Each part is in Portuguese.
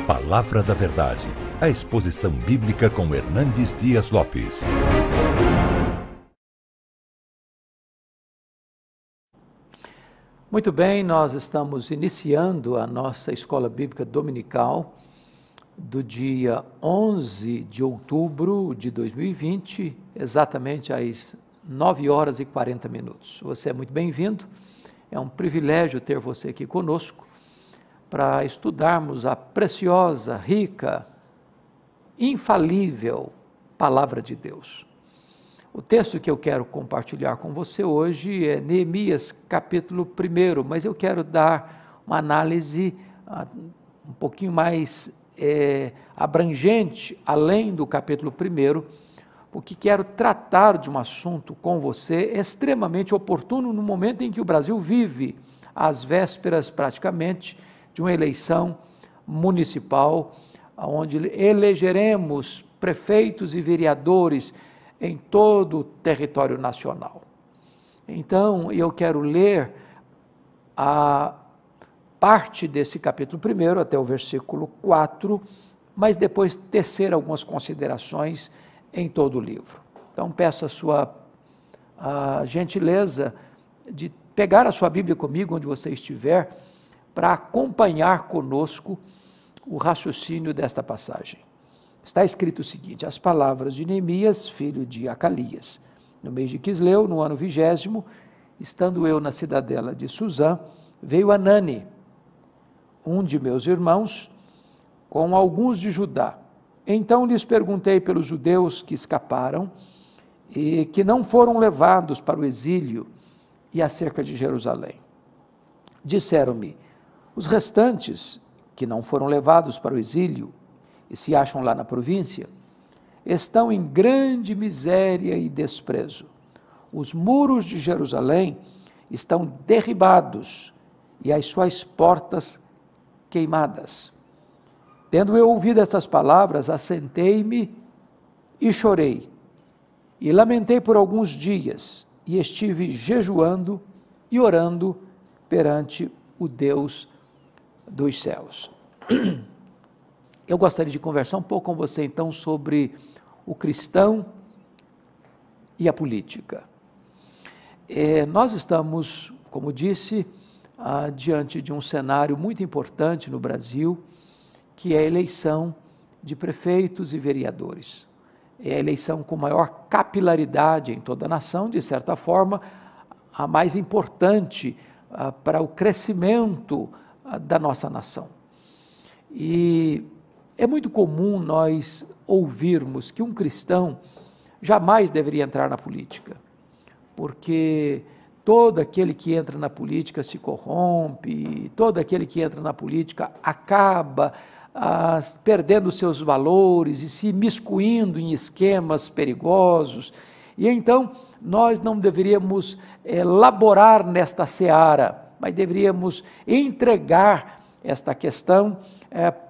Palavra da Verdade, a exposição bíblica com Hernandes Dias Lopes. Muito bem, nós estamos iniciando a nossa escola bíblica dominical do dia 11 de outubro de 2020, exatamente às 9 horas e 40 minutos. Você é muito bem-vindo, é um privilégio ter você aqui conosco para estudarmos a preciosa, rica, infalível Palavra de Deus. O texto que eu quero compartilhar com você hoje é Neemias capítulo 1, mas eu quero dar uma análise um pouquinho mais abrangente, além do capítulo 1, porque quero tratar de um assunto com você extremamente oportuno no momento em que o Brasil vive às vésperas praticamente de uma eleição municipal, onde elegeremos prefeitos e vereadores em todo o território nacional. Então, eu quero ler a parte desse capítulo 1 até o versículo 4, mas depois tecer algumas considerações em todo o livro. Então, peço a sua gentileza de pegar a sua Bíblia comigo, onde você estiver, para acompanhar conosco o raciocínio desta passagem. Está escrito o seguinte: as palavras de Neemias, filho de Acalias. No mês de Quisleu, no ano 20º, estando eu na cidadela de Suzã, veio Anani, um de meus irmãos, com alguns de Judá. Então lhes perguntei pelos judeus que escaparam e que não foram levados para o exílio e acerca de Jerusalém. Disseram-me: os restantes, que não foram levados para o exílio e se acham lá na província, estão em grande miséria e desprezo. Os muros de Jerusalém estão derribados e as suas portas queimadas. Tendo eu ouvido essas palavras, assentei-me e chorei, e lamentei por alguns dias, e estive jejuando e orando perante o Deus dos céus. Eu gostaria de conversar um pouco com você então sobre o cristão e a política. Nós estamos, como disse, diante de um cenário muito importante no Brasil, que é a eleição de prefeitos e vereadores. É a eleição com maior capilaridade em toda a nação, de certa forma, a mais importante para o crescimento da nossa nação. E é muito comum nós ouvirmos que um cristão jamais deveria entrar na política, porque todo aquele que entra na política se corrompe, todo aquele que entra na política acaba perdendo seus valores e se miscuindo em esquemas perigosos. E então nós não deveríamos laborar nesta seara, mas deveríamos entregar esta questão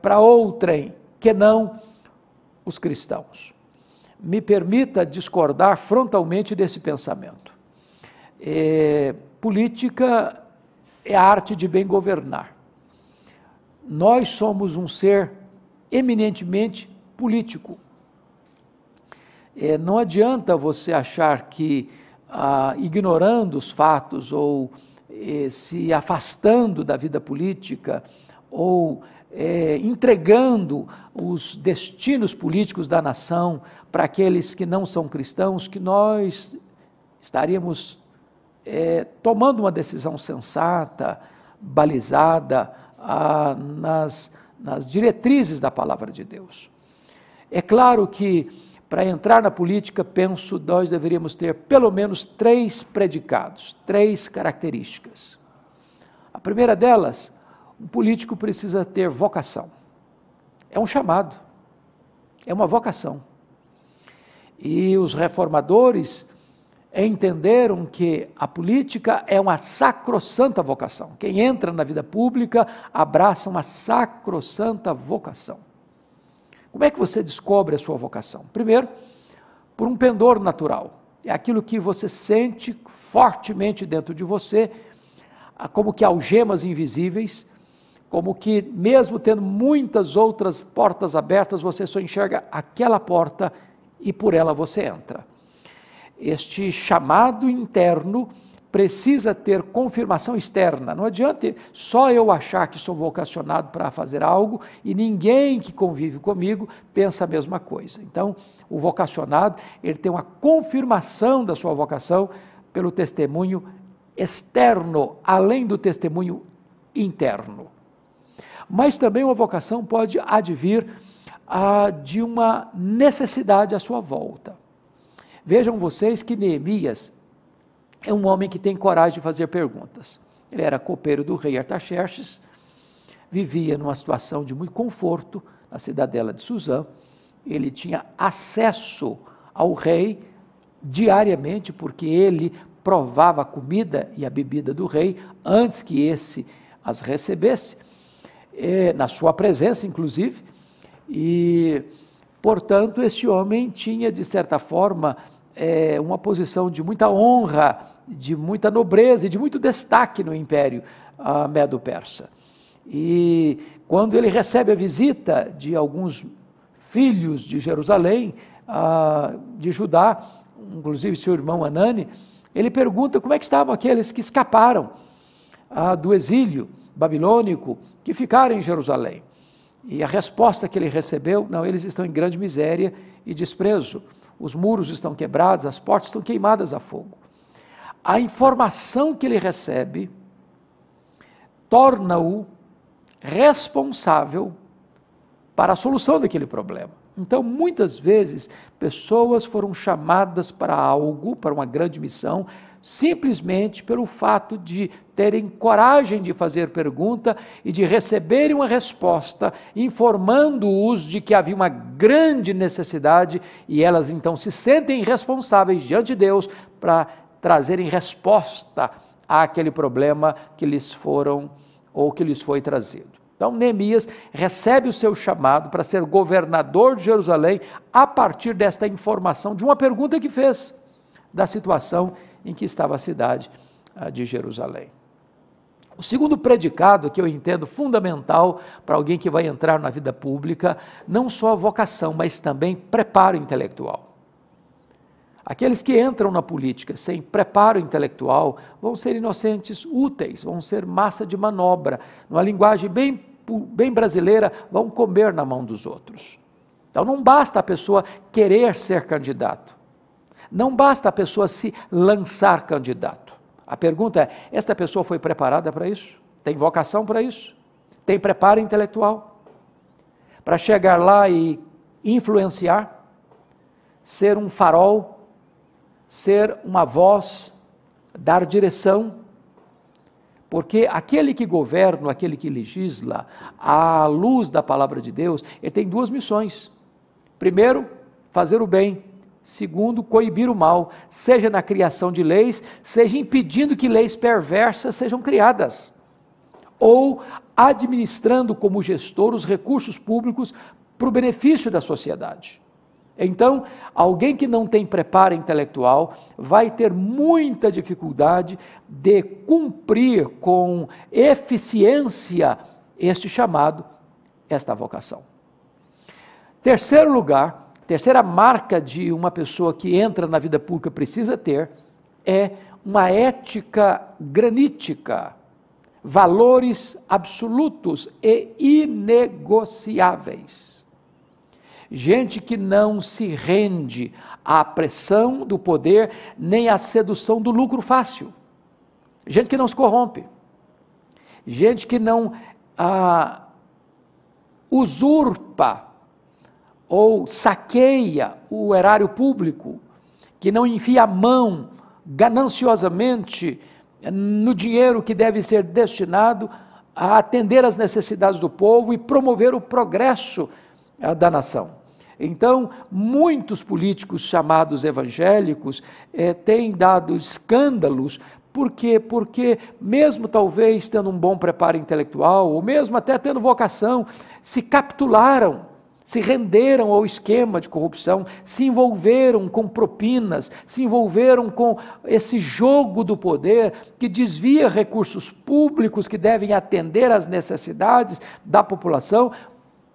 para outrem, que não os cristãos. Me permita discordar frontalmente desse pensamento. Política é a arte de bem governar. Nós somos um ser eminentemente político. Não adianta você achar que, ignorando os fatos ou se afastando da vida política ou entregando os destinos políticos da nação para aqueles que não são cristãos, que nós estaríamos tomando uma decisão sensata, balizada nas diretrizes da Palavra de Deus. É claro que para entrar na política, penso, nós deveríamos ter pelo menos 3 predicados, 3 características. A primeira delas, um político precisa ter vocação. É um chamado, é uma vocação. E os reformadores entenderam que a política é uma sacrossanta vocação. Quem entra na vida pública abraça uma sacrossanta vocação. Como é que você descobre a sua vocação? Primeiro, por um pendor natural. É aquilo que você sente fortemente dentro de você, como que algemas invisíveis, como que mesmo tendo muitas outras portas abertas, você só enxerga aquela porta e por ela você entra. Este chamado interno precisa ter confirmação externa. Não adianta só eu achar que sou vocacionado para fazer algo e ninguém que convive comigo pensa a mesma coisa. Então, o vocacionado, ele tem uma confirmação da sua vocação pelo testemunho externo, além do testemunho interno. Mas também uma vocação pode advir de uma necessidade à sua volta. Vejam vocês que Neemias é um homem que tem coragem de fazer perguntas. Ele era copeiro do rei Artaxerxes, vivia numa situação de muito conforto na cidadela de Suzã. Ele tinha acesso ao rei diariamente, porque ele provava a comida e a bebida do rei antes que esse as recebesse, na sua presença, inclusive, e, portanto, esse homem tinha, de certa forma, uma posição de muita honra, de muita nobreza e de muito destaque no Império Medo-Persa. E quando ele recebe a visita de alguns filhos de Jerusalém, de Judá, inclusive seu irmão Anani, ele pergunta como é que estavam aqueles que escaparam do exílio babilônico, que ficaram em Jerusalém. E a resposta que ele recebeu: não, eles estão em grande miséria e desprezo. Os muros estão quebrados, as portas estão queimadas a fogo. A informação que ele recebe torna-o responsável para a solução daquele problema. Então, muitas vezes, pessoas foram chamadas para algo, para uma grande missão, simplesmente pelo fato de terem coragem de fazer pergunta e de receberem uma resposta, informando-os de que havia uma grande necessidade, e elas então se sentem responsáveis diante de Deus para trazerem resposta àquele problema que lhes foi trazido. Então, Neemias recebe o seu chamado para ser governador de Jerusalém a partir desta informação, de uma pergunta que fez da situação em que estava a cidade de Jerusalém. O segundo predicado que eu entendo fundamental para alguém que vai entrar na vida pública, não só a vocação, mas também preparo intelectual. Aqueles que entram na política sem preparo intelectual vão ser inocentes úteis, vão ser massa de manobra, numa linguagem bem brasileira, vão comer na mão dos outros. Então não basta a pessoa querer ser candidato, não basta a pessoa se lançar candidato. A pergunta é: esta pessoa foi preparada para isso? Tem vocação para isso? Tem preparo intelectual? Para chegar lá e influenciar? Ser um farol? Ser uma voz? Dar direção? Porque aquele que governa, aquele que legisla, à luz da palavra de Deus, ele tem duas missões. Primeiro, fazer o bem. Segundo, coibir o mal, seja na criação de leis, seja impedindo que leis perversas sejam criadas, ou administrando como gestor os recursos públicos para o benefício da sociedade. Então, alguém que não tem preparo intelectual vai ter muita dificuldade de cumprir com eficiência este chamado, esta vocação. Terceiro lugar, terceira marca de uma pessoa que entra na vida pública precisa ter é uma ética granítica, valores absolutos e inegociáveis. Gente que não se rende à pressão do poder nem à sedução do lucro fácil. Gente que não se corrompe. Gente que não usurpa ou saqueia o erário público, que não enfia a mão gananciosamente no dinheiro que deve ser destinado a atender às necessidades do povo e promover o progresso da nação. Então, muitos políticos chamados evangélicos têm dado escândalos. Por quê? Porque mesmo talvez tendo um bom preparo intelectual, ou mesmo até tendo vocação, se capitularam se renderam ao esquema de corrupção, se envolveram com propinas, se envolveram com esse jogo do poder que desvia recursos públicos que devem atender às necessidades da população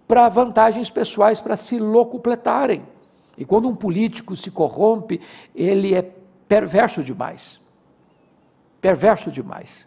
para vantagens pessoais, para se locupletarem. E quando um político se corrompe, ele é perverso demais. Perverso demais.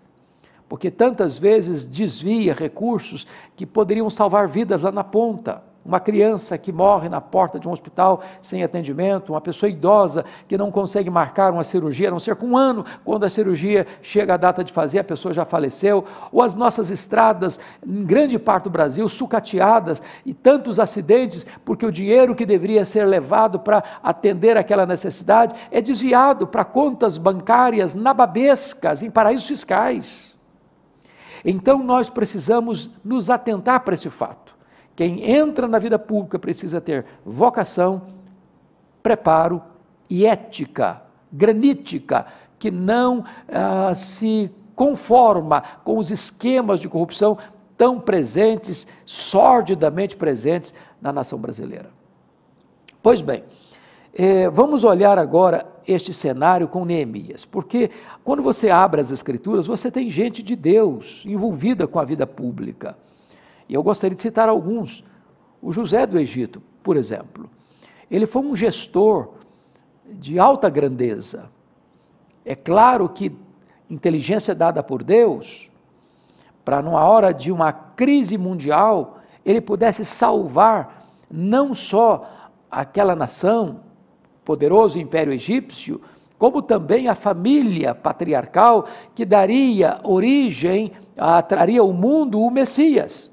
Porque tantas vezes desvia recursos que poderiam salvar vidas lá na ponta. Uma criança que morre na porta de um hospital sem atendimento, uma pessoa idosa que não consegue marcar uma cirurgia, a não ser com um ano, quando a cirurgia chega a data de fazer, a pessoa já faleceu, ou as nossas estradas, em grande parte do Brasil, sucateadas, e tantos acidentes, porque o dinheiro que deveria ser levado para atender aquela necessidade é desviado para contas bancárias nababescas, em paraísos fiscais. Então nós precisamos nos atentar para esse fato. Quem entra na vida pública precisa ter vocação, preparo e ética granítica, que não se conforma com os esquemas de corrupção tão presentes, sordidamente presentes na nação brasileira. Pois bem, vamos olhar agora este cenário com Neemias, porque quando você abre as Escrituras, você tem gente de Deus envolvida com a vida pública. E eu gostaria de citar alguns. O José do Egito, por exemplo, ele foi um gestor de alta grandeza. É claro que inteligência dada por Deus, para numa hora de uma crise mundial, ele pudesse salvar não só aquela nação, poderoso Império Egípcio, como também a família patriarcal que daria origem, traria ao mundo o Messias,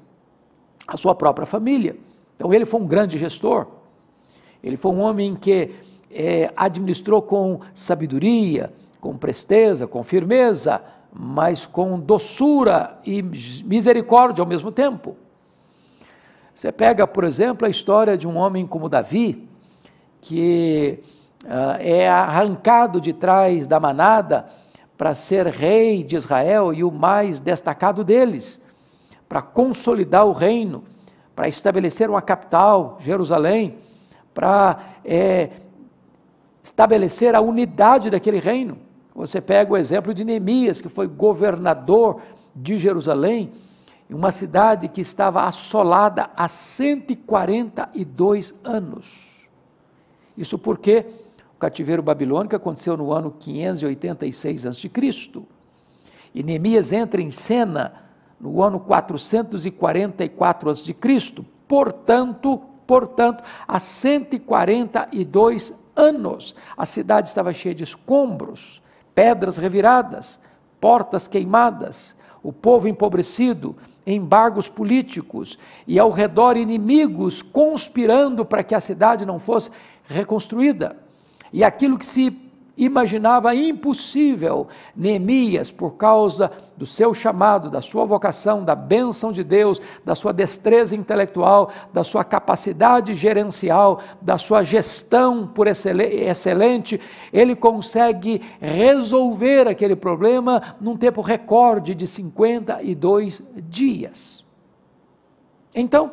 a sua própria família. Então ele foi um grande gestor, ele foi um homem que administrou com sabedoria, com presteza, com firmeza, mas com doçura e misericórdia ao mesmo tempo. Você pega, por exemplo, a história de um homem como Davi, que é arrancado de trás da manada para ser rei de Israel e o mais destacado deles, para consolidar o reino, para estabelecer uma capital, Jerusalém, para estabelecer a unidade daquele reino. Você pega o exemplo de Neemias, que foi governador de Jerusalém, uma cidade que estava assolada há 142 anos. Isso porque o cativeiro babilônico aconteceu no ano 586 a.C. E Neemias entra em cena no ano 444 a.C., portanto, há 142 anos, a cidade estava cheia de escombros, pedras reviradas, portas queimadas, o povo empobrecido, embargos políticos, e ao redor inimigos conspirando para que a cidade não fosse reconstruída. E aquilo que se imaginava impossível, Neemias, por causa do seu chamado, da sua vocação, da bênção de Deus, da sua destreza intelectual, da sua capacidade gerencial, da sua gestão por excelente, ele consegue resolver aquele problema num tempo recorde de 52 dias. Então,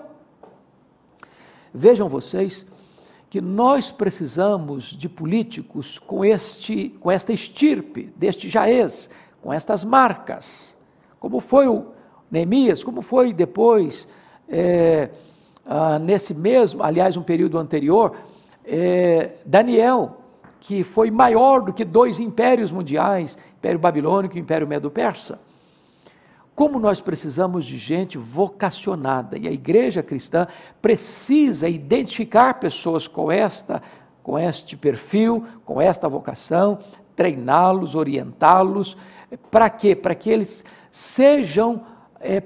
vejam vocês, que nós precisamos de políticos com esta estirpe, deste jaez, com estas marcas, como foi o Neemias, como foi depois, nesse mesmo, aliás, um período anterior, Daniel, que foi maior do que 2 impérios mundiais, Império Babilônico e Império Medo-Persa. Como nós precisamos de gente vocacionada, e a igreja cristã precisa identificar pessoas com este perfil, com esta vocação, treiná-los, orientá-los, para quê? Para que eles sejam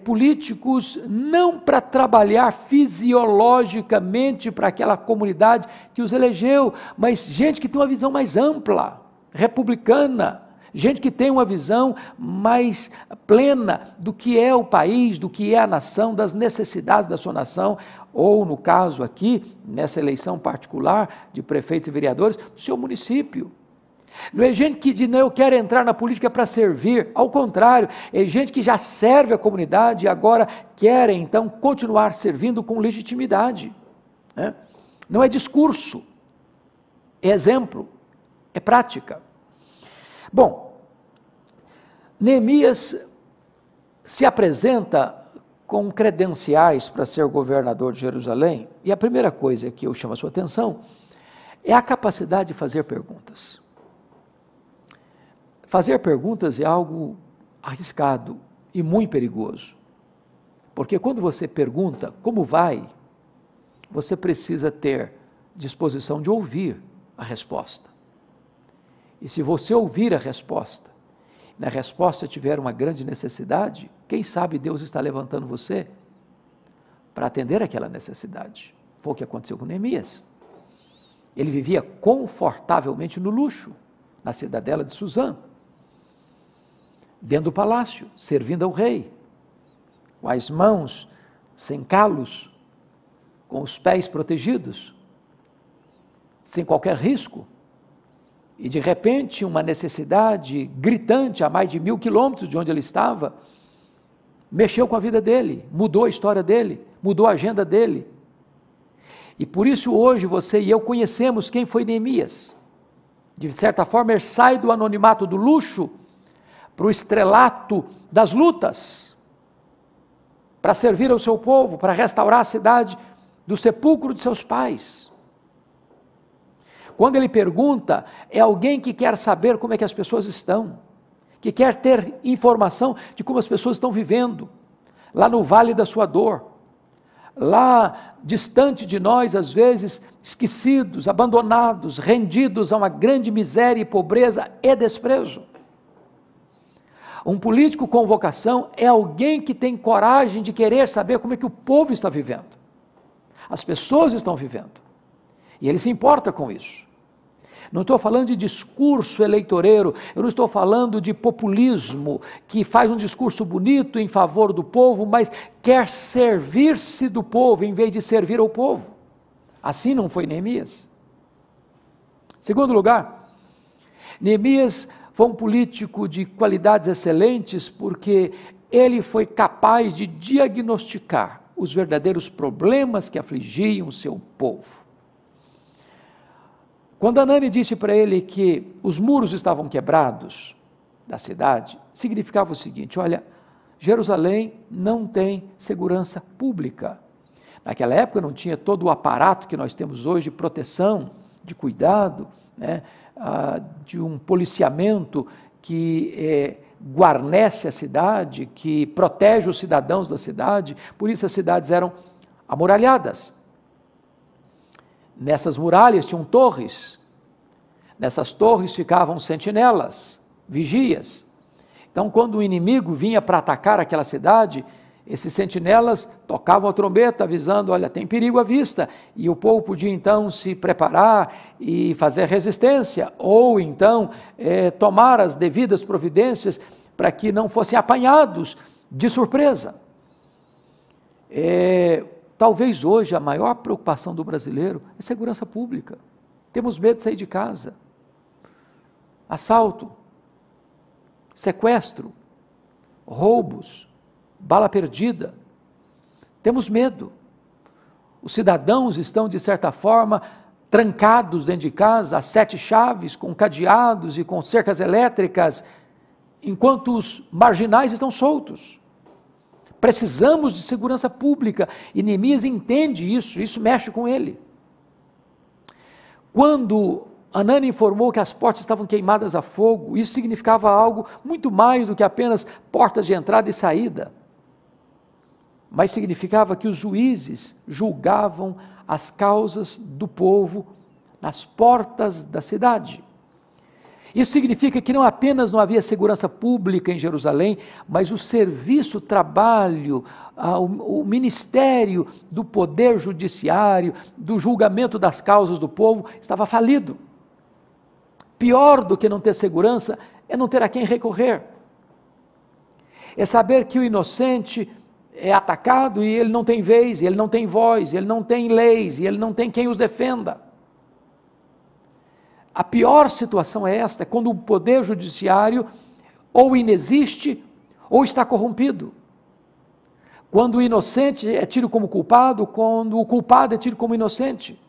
políticos não para trabalhar fisiologicamente para aquela comunidade que os elegeu, mas gente que tem uma visão mais ampla, republicana, gente que tem uma visão mais plena do que é o país, do que é a nação, das necessidades da sua nação, ou no caso aqui, nessa eleição particular de prefeitos e vereadores, do seu município. Não é gente que diz, não, eu quero entrar na política para servir, ao contrário, é gente que já serve a comunidade e agora quer então continuar servindo com legitimidade. né? Não é discurso, é exemplo, é prática. Bom, Neemias se apresenta com credenciais para ser governador de Jerusalém, e a primeira coisa que eu chamo a sua atenção é a capacidade de fazer perguntas. Fazer perguntas é algo arriscado e muito perigoso, porque quando você pergunta como vai, você precisa ter disposição de ouvir a resposta. E se você ouvir a resposta, na resposta tiver uma grande necessidade, quem sabe Deus está levantando você para atender aquela necessidade. Foi o que aconteceu com Neemias. Ele vivia confortavelmente no luxo, na cidadela de Suzã, dentro do palácio, servindo ao rei, com as mãos sem calos, com os pés protegidos, sem qualquer risco. E de repente uma necessidade gritante a mais de 1000 quilômetros de onde ele estava, mexeu com a vida dele, mudou a história dele, mudou a agenda dele. E por isso hoje você e eu conhecemos quem foi Neemias. De certa forma ele sai do anonimato do luxo para o estrelato das lutas, para servir ao seu povo, para restaurar a cidade do sepulcro de seus pais. Quando ele pergunta, é alguém que quer saber como é que as pessoas estão, que quer ter informação de como as pessoas estão vivendo, lá no vale da sua dor, lá distante de nós, às vezes esquecidos, abandonados, rendidos a uma grande miséria e pobreza e desprezo. Um político com vocação é alguém que tem coragem de querer saber como é que o povo está vivendo, as pessoas estão vivendo, e ele se importa com isso. Não estou falando de discurso eleitoreiro, eu não estou falando de populismo, que faz um discurso bonito em favor do povo, mas quer servir-se do povo em vez de servir ao povo. Assim não foi Neemias. Segundo lugar, Neemias foi um político de qualidades excelentes porque ele foi capaz de diagnosticar os verdadeiros problemas que afligiam o seu povo. Quando Hanani disse para ele que os muros estavam quebrados da cidade, significava o seguinte: olha, Jerusalém não tem segurança pública. Naquela época não tinha todo o aparato que nós temos hoje de proteção, de cuidado, né, de um policiamento que guarnece a cidade, que protege os cidadãos da cidade. Por isso as cidades eram amuralhadas. Nessas muralhas tinham torres, nessas torres ficavam sentinelas, vigias. Então, quando o inimigo vinha para atacar aquela cidade, esses sentinelas tocavam a trombeta avisando, olha, tem perigo à vista, e o povo podia então se preparar e fazer resistência, ou então tomar as devidas providências para que não fossem apanhados de surpresa. Talvez hoje a maior preocupação do brasileiro é segurança pública. Temos medo de sair de casa. Assalto, sequestro, roubos, bala perdida. Temos medo. Os cidadãos estão, de certa forma, trancados dentro de casa, a 7 chaves, com cadeados e com cercas elétricas, enquanto os marginais estão soltos. Precisamos de segurança pública, e Neemias entende isso mexe com ele. Quando Hanani informou que as portas estavam queimadas a fogo, isso significava algo muito mais do que apenas portas de entrada e saída, mas significava que os juízes julgavam as causas do povo nas portas da cidade. Isso significa que não apenas não havia segurança pública em Jerusalém, mas o serviço, o trabalho, o ministério do poder judiciário, do julgamento das causas do povo estava falido. Pior do que não ter segurança é não ter a quem recorrer. É saber que o inocente é atacado e ele não tem vez, ele não tem voz, ele não tem leis, e ele não tem quem os defenda. A pior situação é esta, é quando o poder judiciário ou inexiste ou está corrompido. Quando o inocente é tido como culpado, quando o culpado é tido como inocente.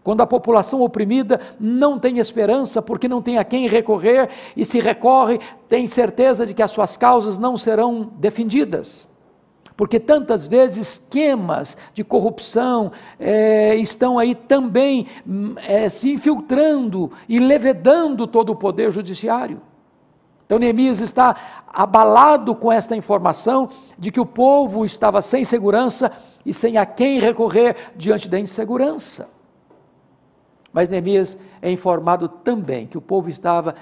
Quando a população oprimida não tem esperança porque não tem a quem recorrer e se recorre, tem certeza de que as suas causas não serão defendidas. Porque tantas vezes esquemas de corrupção estão aí também se infiltrando e levedando todo o poder judiciário. Então Neemias está abalado com esta informação de que o povo estava sem segurança e sem a quem recorrer diante da insegurança. Mas Neemias é informado também que o povo estava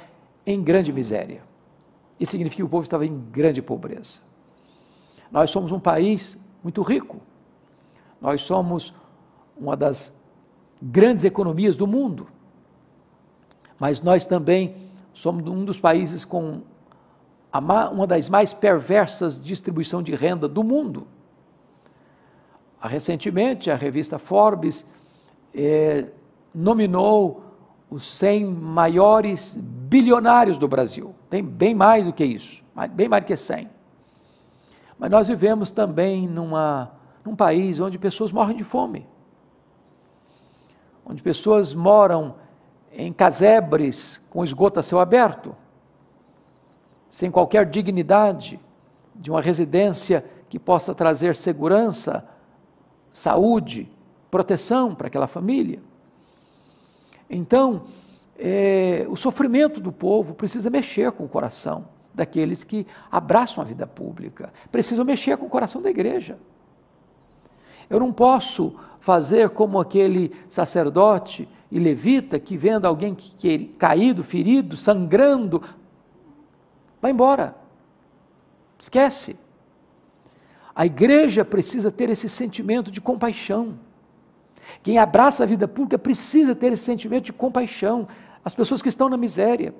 em grande miséria. Isso significa que o povo estava em grande pobreza. Nós somos um país muito rico. Nós somos uma das grandes economias do mundo. Mas nós também somos um dos países com uma das mais perversas distribuição de renda do mundo. Recentemente, a revista Forbes nominou os 100 maiores bilionários do Brasil. Tem bem mais do que isso, bem mais do que 100. Mas nós vivemos também num país onde pessoas morrem de fome, onde pessoas moram em casebres com esgoto a céu aberto, sem qualquer dignidade de uma residência que possa trazer segurança, saúde, proteção para aquela família. Então, o sofrimento do povo precisa mexer com o coração daqueles que abraçam a vida pública, precisa mexer com o coração da igreja. Eu não posso fazer como aquele sacerdote e levita que vendo alguém caído, ferido, sangrando, vai embora, esquece. A igreja precisa ter esse sentimento de compaixão. Quem abraça a vida pública precisa ter esse sentimento de compaixão. As pessoas que estão na miséria,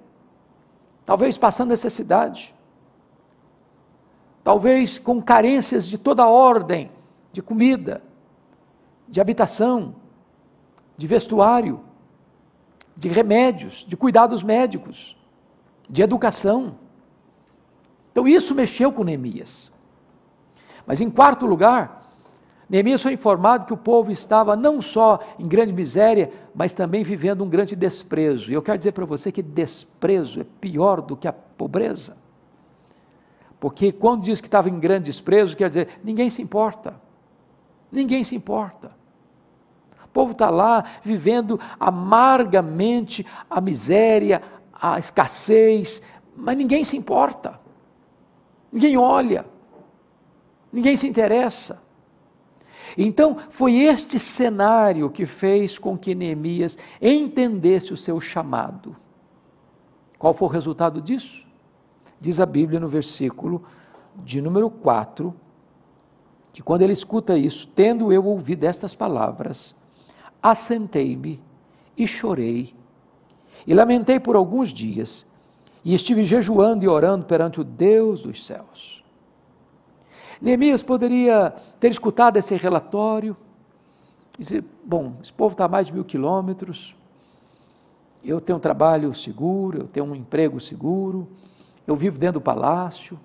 talvez passando necessidade, talvez com carências de toda ordem, de comida, de habitação, de vestuário, de remédios, de cuidados médicos, de educação. Então isso mexeu com Neemias. Mas em quarto lugar, Neemias foi informado que o povo estava não só em grande miséria, mas também vivendo um grande desprezo. E eu quero dizer para você que desprezo é pior do que a pobreza. Porque quando diz que estava em grande desprezo, quer dizer, ninguém se importa. Ninguém se importa. O povo está lá vivendo amargamente a miséria, a escassez, mas ninguém se importa. Ninguém olha. Ninguém se interessa. Então, foi este cenário que fez com que Neemias entendesse o seu chamado. Qual foi o resultado disso? Diz a Bíblia no versículo de número 4, que quando ele escuta isso, tendo eu ouvido estas palavras, assentei-me e chorei, e lamentei por alguns dias, e estive jejuando e orando perante o Deus dos céus. Neemias poderia ter escutado esse relatório e dizer, bom, esse povo está a mais de 1000 quilômetros, eu tenho um trabalho seguro, eu tenho um emprego seguro, eu vivo dentro do palácio,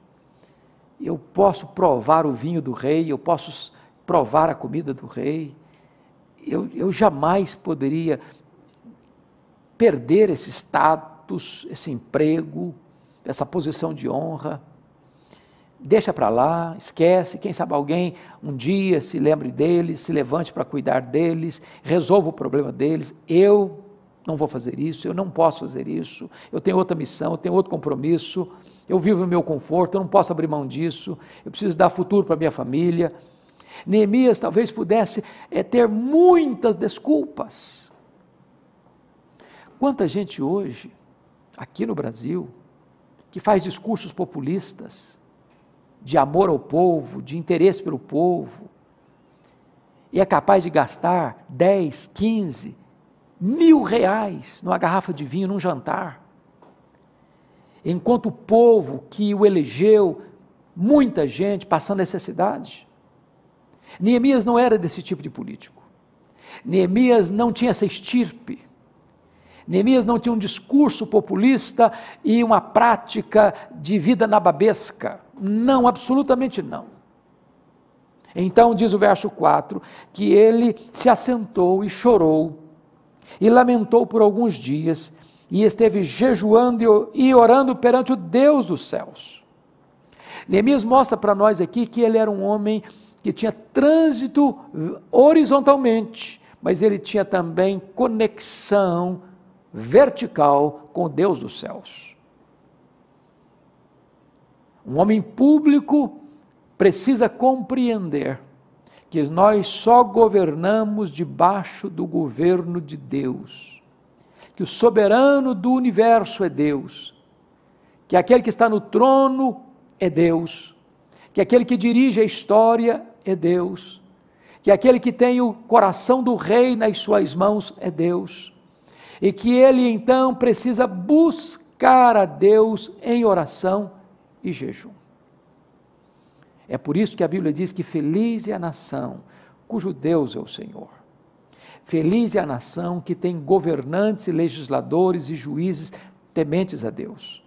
eu posso provar o vinho do rei, eu posso provar a comida do rei, eu jamais poderia perder esse status, esse emprego, essa posição de honra. Deixa para lá, esquece, quem sabe alguém um dia se lembre deles, se levante para cuidar deles, resolva o problema deles. Eu não vou fazer isso, eu não posso fazer isso, eu tenho outra missão, eu tenho outro compromisso, eu vivo no meu conforto, eu não posso abrir mão disso, eu preciso dar futuro para a minha família. Neemias talvez pudesse ter muitas desculpas. Quanta gente hoje, aqui no Brasil, que faz discursos populistas, de amor ao povo, de interesse pelo povo, e é capaz de gastar 10, 15, R$1.000 numa garrafa de vinho, num jantar, enquanto o povo que o elegeu, muita gente passando necessidade. Neemias não era desse tipo de político. Neemias não tinha essa estirpe. Neemias não tinha um discurso populista e uma prática de vida nababesca. Não, absolutamente não. Então diz o verso 4, que ele se assentou e chorou, e lamentou por alguns dias, e esteve jejuando e orando perante o Deus dos céus. Neemias mostra para nós aqui que ele era um homem que tinha trânsito horizontalmente, mas ele tinha também conexão vertical com o Deus dos céus. Um homem público precisa compreender que nós só governamos debaixo do governo de Deus, que o soberano do universo é Deus, que aquele que está no trono é Deus, que aquele que dirige a história é Deus, que aquele que tem o coração do rei nas suas mãos é Deus, e que ele então precisa buscar a Deus em oração e jejum. É por isso que a Bíblia diz que feliz é a nação cujo Deus é o Senhor. Feliz é a nação que tem governantes e legisladores e juízes tementes a Deus.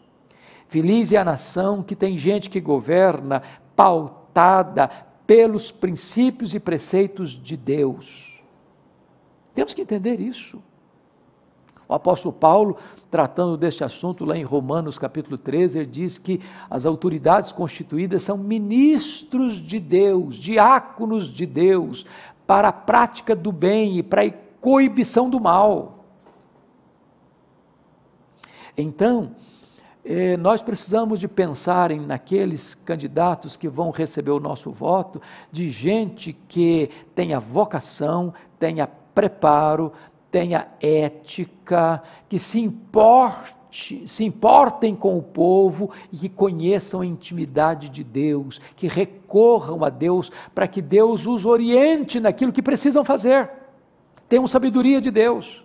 Feliz é a nação que tem gente que governa pautada pelos princípios e preceitos de Deus. Temos que entender isso. O apóstolo Paulo, tratando deste assunto lá em Romanos capítulo 13, ele diz que as autoridades constituídas são ministros de Deus, diáconos de Deus, para a prática do bem e para a coibição do mal. Então, nós precisamos de pensar naqueles candidatos que vão receber o nosso voto, de gente que tenha vocação, tenha preparo, tenha ética, que se importem com o povo e que conheçam a intimidade de Deus, que recorram a Deus para que Deus os oriente naquilo que precisam fazer. Tenham sabedoria de Deus.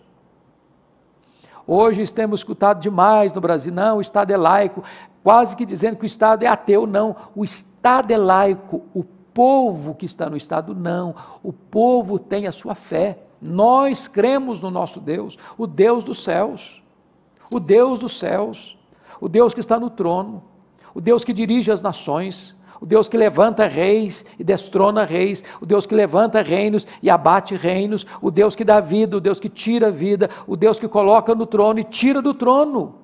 Hoje temos escutado demais no Brasil, não, o Estado é laico, quase que dizendo que o Estado é ateu. Não, o Estado é laico, o povo que está no Estado não, o povo tem a sua fé. Nós cremos no nosso Deus, o Deus dos céus, o Deus dos céus, o Deus que está no trono, o Deus que dirige as nações, o Deus que levanta reis e destrona reis, o Deus que levanta reinos e abate reinos, o Deus que dá vida, o Deus que tira a vida, o Deus que coloca no trono e tira do trono.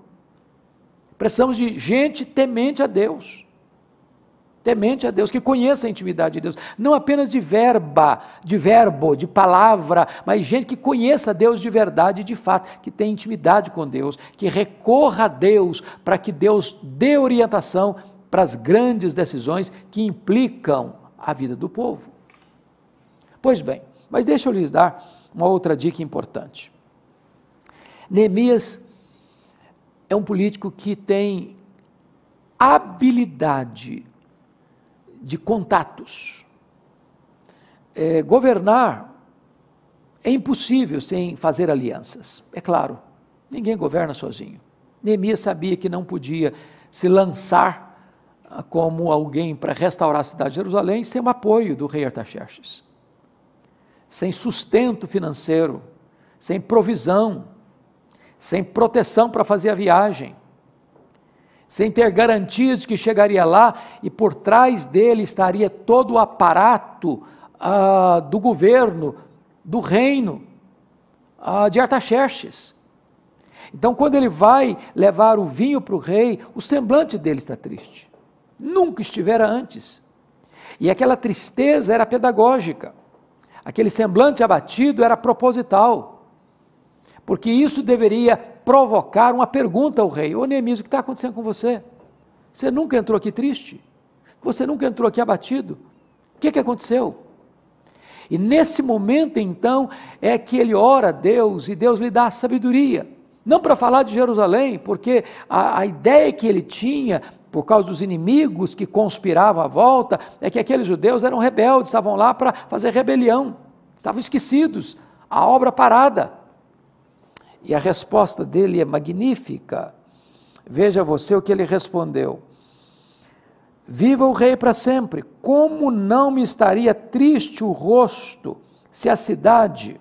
Precisamos de gente temente a Deus. Temente a Deus, que conheça a intimidade de Deus, não apenas de verbo, de palavra, mas gente que conheça a Deus de verdade e de fato, que tem intimidade com Deus, que recorra a Deus para que Deus dê orientação para as grandes decisões que implicam a vida do povo. Pois bem, mas deixa eu lhes dar uma outra dica importante. Neemias é um político que tem habilidade de contatos. Governar é impossível sem fazer alianças. É claro, ninguém governa sozinho. Neemias sabia que não podia se lançar como alguém para restaurar a cidade de Jerusalém sem o apoio do rei Artaxerxes, sem sustento financeiro, sem provisão, sem proteção para fazer a viagem, sem ter garantias de que chegaria lá e por trás dele estaria todo o aparato do governo, do reino, de Artaxerxes. Então, quando ele vai levar o vinho para o rei, o semblante dele está triste. Nunca estivera antes. E aquela tristeza era pedagógica. Aquele semblante abatido era proposital. Porque isso deveria provocar uma pergunta ao rei: ô Neemias, o que está acontecendo com você? Você nunca entrou aqui triste? Você nunca entrou aqui abatido? O que aconteceu? E nesse momento então, é que ele ora a Deus e Deus lhe dá sabedoria. Não para falar de Jerusalém, porque a ideia que ele tinha, por causa dos inimigos que conspiravam à volta, é que aqueles judeus eram rebeldes, estavam lá para fazer rebelião, estavam esquecidos, a obra parada. E a resposta dele é magnífica. Veja você o que ele respondeu: viva o rei para sempre, como não me estaria triste o rosto, se a cidade,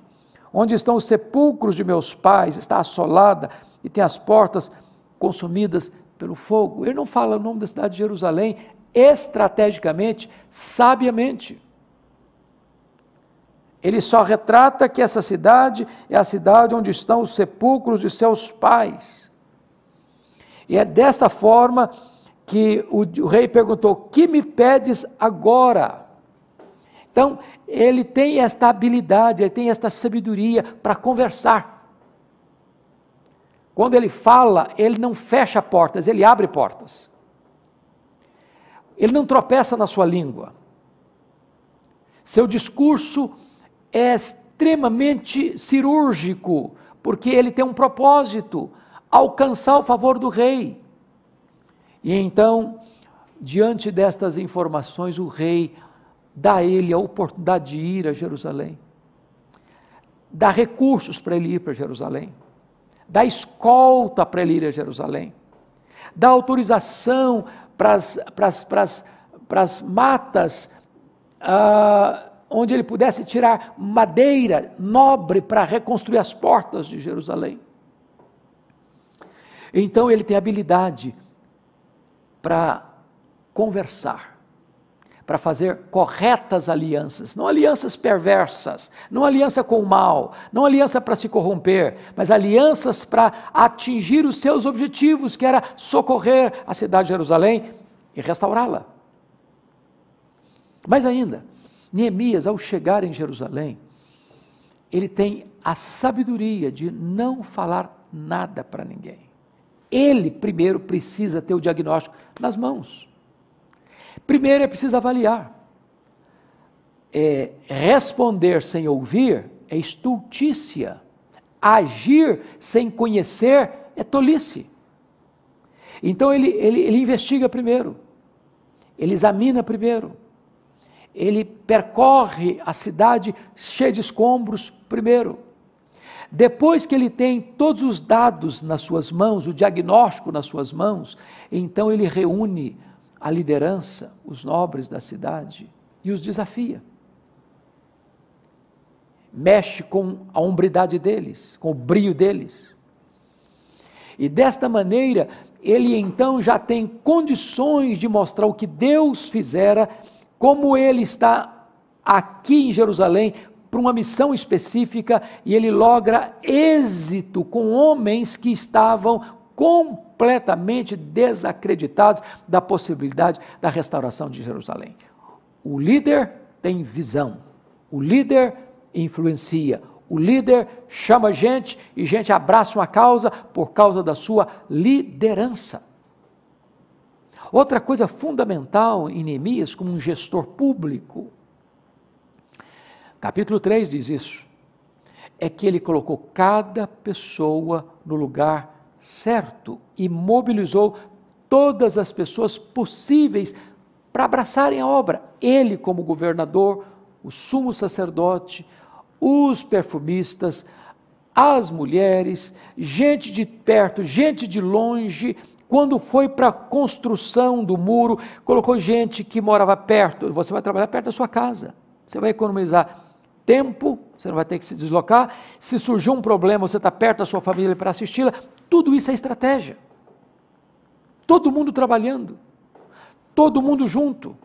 onde estão os sepulcros de meus pais, está assolada e tem as portas consumidas pelo fogo. Ele não fala o nome da cidade de Jerusalém estrategicamente, sabiamente. Ele só retrata que essa cidade é a cidade onde estão os sepulcros de seus pais. E é desta forma que o rei perguntou: que me pedes agora? Então, ele tem esta habilidade, ele tem esta sabedoria para conversar. Quando ele fala, ele não fecha portas, ele abre portas. Ele não tropeça na sua língua. Seu discurso é extremamente cirúrgico, porque ele tem um propósito: alcançar o favor do rei. E então, diante destas informações, o rei dá a ele a oportunidade de ir a Jerusalém, dá recursos para ele ir para Jerusalém, dá escolta para ele ir a Jerusalém, dá autorização para as matas, onde ele pudesse tirar madeira nobre para reconstruir as portas de Jerusalém. Então ele tem habilidade para conversar, para fazer corretas alianças, não alianças perversas, não aliança com o mal, não aliança para se corromper, mas alianças para atingir os seus objetivos, que era socorrer a cidade de Jerusalém e restaurá-la. Mas ainda, Neemias, ao chegar em Jerusalém, ele tem a sabedoria de não falar nada para ninguém. Ele primeiro precisa ter o diagnóstico nas mãos. Primeiro ele precisa avaliar. Responder sem ouvir é estultícia. Agir sem conhecer é tolice. Então ele investiga primeiro. Ele examina primeiro. Ele percorre a cidade cheia de escombros primeiro. Depois que ele tem todos os dados nas suas mãos, o diagnóstico nas suas mãos, então ele reúne a liderança, os nobres da cidade, e os desafia. Mexe com a hombridade deles, com o brio deles. E desta maneira, ele então já tem condições de mostrar o que Deus fizera, como ele está aqui em Jerusalém, para uma missão específica, e ele logra êxito com homens que estavam completamente desacreditados da possibilidade da restauração de Jerusalém. O líder tem visão, o líder influencia, o líder chama gente e gente abraça uma causa por causa da sua liderança. Outra coisa fundamental em Neemias como um gestor público, capítulo 3 diz isso, é que ele colocou cada pessoa no lugar certo e mobilizou todas as pessoas possíveis para abraçarem a obra. Ele como governador, o sumo sacerdote, os perfumistas, as mulheres, gente de perto, gente de longe. Quando foi para a construção do muro, colocou gente que morava perto. Você vai trabalhar perto da sua casa, você vai economizar tempo, você não vai ter que se deslocar. Se surgir um problema, você está perto da sua família para assisti-la. Tudo isso é estratégia. Todo mundo trabalhando, todo mundo junto,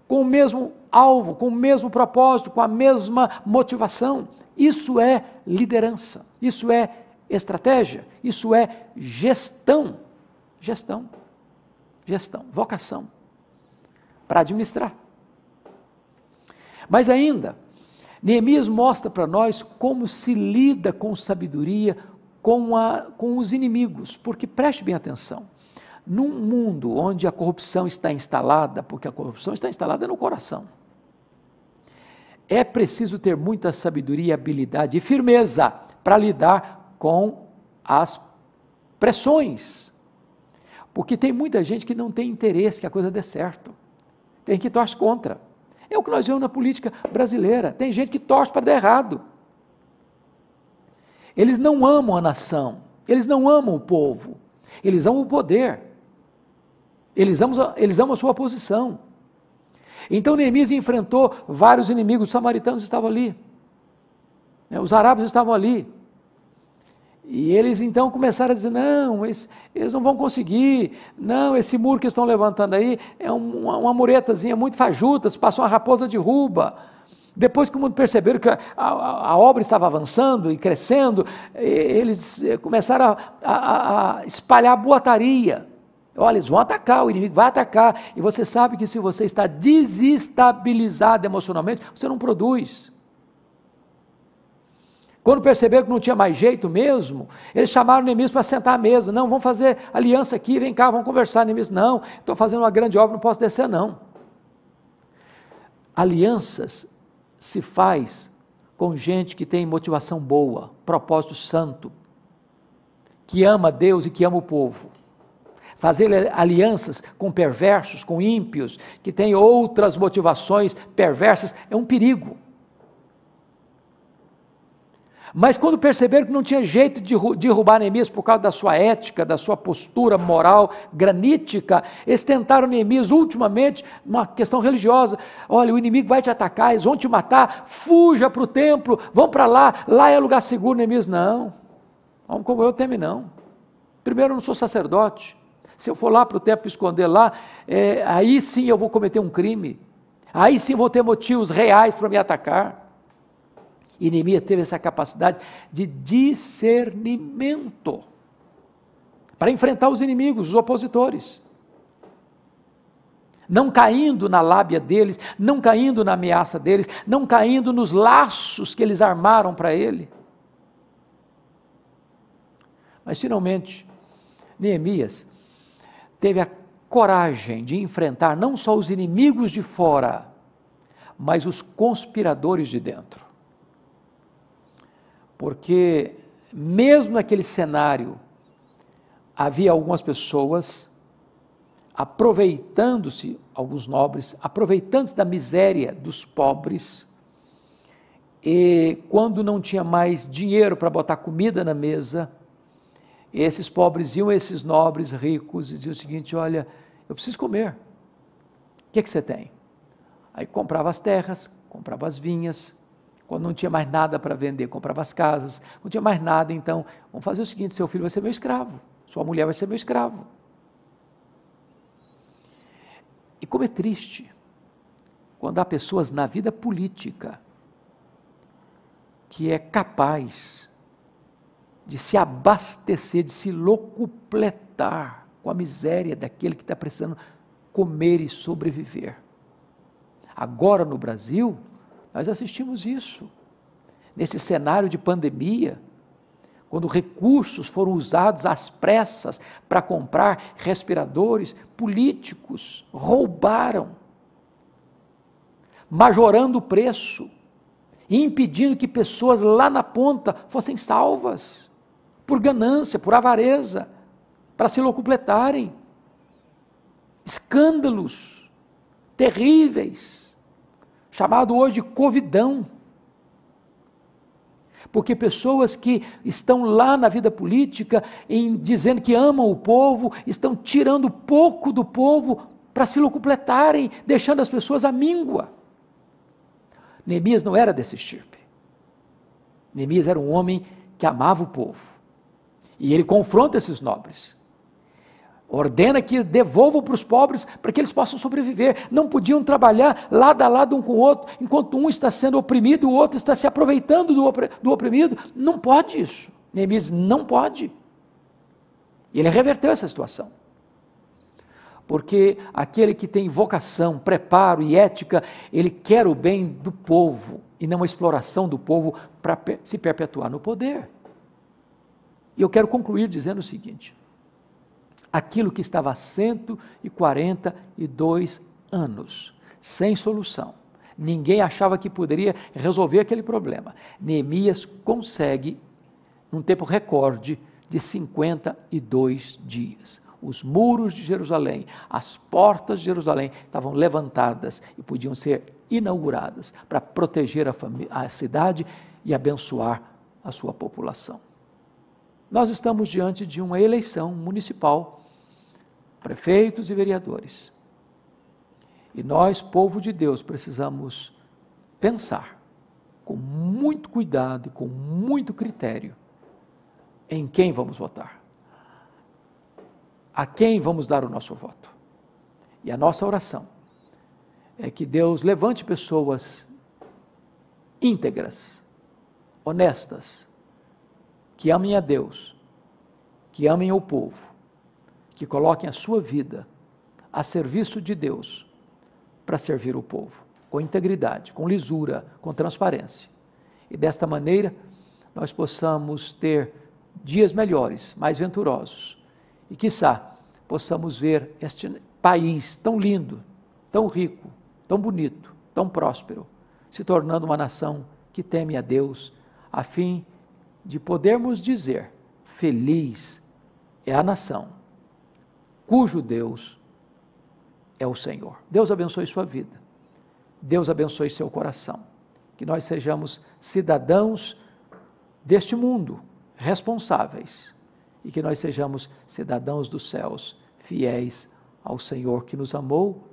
com o mesmo alvo, com o mesmo propósito, com a mesma motivação. Isso é liderança, isso é estratégia, isso é gestão, vocação, para administrar. Mas ainda, Neemias mostra para nós como se lida com sabedoria com os inimigos, porque preste bem atenção, num mundo onde a corrupção está instalada, porque a corrupção está instalada no coração, é preciso ter muita sabedoria, habilidade e firmeza para lidar com as pressões, porque tem muita gente que não tem interesse que a coisa dê certo, tem que torce contra. É o que nós vemos na política brasileira, tem gente que torce para dar errado. Eles não amam a nação, eles não amam o povo, eles amam o poder, eles amam a sua posição. Então Neemias enfrentou vários inimigos, os samaritanos estavam ali, os árabes estavam ali, e eles então começaram a dizer, não, eles não vão conseguir, não, esse muro que estão levantando aí é uma muretazinha muito fajuta, se passou uma raposa derruba, Depois que o mundo perceberam que a obra estava avançando e crescendo, eles começaram a espalhar boataria. Olha, eles vão atacar, o inimigo vai atacar. E você sabe que se você está desestabilizado emocionalmente, você não produz. Quando perceberam que não tinha mais jeito mesmo, eles chamaram Neemias para sentar à mesa. Não, vamos fazer aliança aqui, vem cá, vamos conversar. Neemias, não, estou fazendo uma grande obra, não posso descer não. Alianças se faz com gente que tem motivação boa, propósito santo, que ama Deus e que ama o povo. Fazer alianças com perversos, com ímpios, que têm outras motivações perversas, é um perigo. Mas quando perceberam que não tinha jeito de derrubar Neemias por causa da sua ética, da sua postura moral granítica, eles tentaram Neemias ultimamente, uma questão religiosa. Olha, o inimigo vai te atacar, eles vão te matar, fuja para o templo, vão para lá é lugar seguro. Neemias, não, vamos como eu teme não. Primeiro, eu não sou sacerdote. Se eu for lá para o templo esconder lá, aí sim eu vou cometer um crime. Aí sim vou ter motivos reais para me atacar. E Neemias teve essa capacidade de discernimento para enfrentar os inimigos, os opositores. Não caindo na lábia deles, não caindo na ameaça deles, não caindo nos laços que eles armaram para ele. Mas finalmente, Neemias teve a coragem de enfrentar não só os inimigos de fora, mas os conspiradores de dentro. Porque mesmo naquele cenário, havia algumas pessoas aproveitando-se, alguns nobres, aproveitando-se da miséria dos pobres, e quando não tinha mais dinheiro para botar comida na mesa, esses pobres iam a esses nobres ricos e diziam o seguinte: olha, eu preciso comer, o que você tem? Aí comprava as terras, comprava as vinhas. Quando não tinha mais nada para vender, comprava as casas, não tinha mais nada, então, vamos fazer o seguinte: seu filho vai ser meu escravo, sua mulher vai ser meu escravo. E como é triste, quando há pessoas na vida política, que é capaz de se abastecer, de se locupletar com a miséria daquele que está precisando comer e sobreviver. Agora no Brasil, nós assistimos isso, nesse cenário de pandemia, quando recursos foram usados às pressas para comprar respiradores, políticos roubaram, majorando o preço, e impedindo que pessoas lá na ponta fossem salvas, por ganância, por avareza, para se locupletarem. Escândalos terríveis, chamado hoje de covidão, porque pessoas que estão lá na vida política, dizendo que amam o povo, estão tirando pouco do povo para se locupletarem, deixando as pessoas à míngua. Neemias não era desse estirpe. Neemias era um homem que amava o povo, e ele confronta esses nobres, ordena que devolvam para os pobres, para que eles possam sobreviver. Não podiam trabalhar lado a lado um com o outro, enquanto um está sendo oprimido, o outro está se aproveitando do oprimido. Não pode isso. Neemias não pode. E ele reverteu essa situação. Porque aquele que tem vocação, preparo e ética, ele quer o bem do povo, e não a exploração do povo para se perpetuar no poder. E eu quero concluir dizendo o seguinte: aquilo que estava há 142 anos, sem solução, ninguém achava que poderia resolver aquele problema, Neemias consegue, num tempo recorde de 52 dias. Os muros de Jerusalém, as portas de Jerusalém estavam levantadas e podiam ser inauguradas para proteger a cidade e abençoar a sua população. Nós estamos diante de uma eleição municipal, prefeitos e vereadores. E nós, povo de Deus, precisamos pensar com muito cuidado e com muito critério em quem vamos votar, a quem vamos dar o nosso voto. E a nossa oração é que Deus levante pessoas íntegras, honestas, que amem a Deus, que amem o povo, que coloquem a sua vida a serviço de Deus para servir o povo, com integridade, com lisura, com transparência. E desta maneira nós possamos ter dias melhores, mais venturosos, e quiçá possamos ver este país tão lindo, tão rico, tão bonito, tão próspero, se tornando uma nação que teme a Deus, a fim de podermos dizer: feliz é a nação cujo Deus é o Senhor. Deus abençoe sua vida, Deus abençoe seu coração, que nós sejamos cidadãos deste mundo, responsáveis, e que nós sejamos cidadãos dos céus, fiéis ao Senhor que nos amou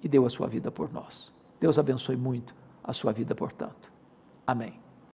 e deu a sua vida por nós. Deus abençoe muito a sua vida, portanto. Amém.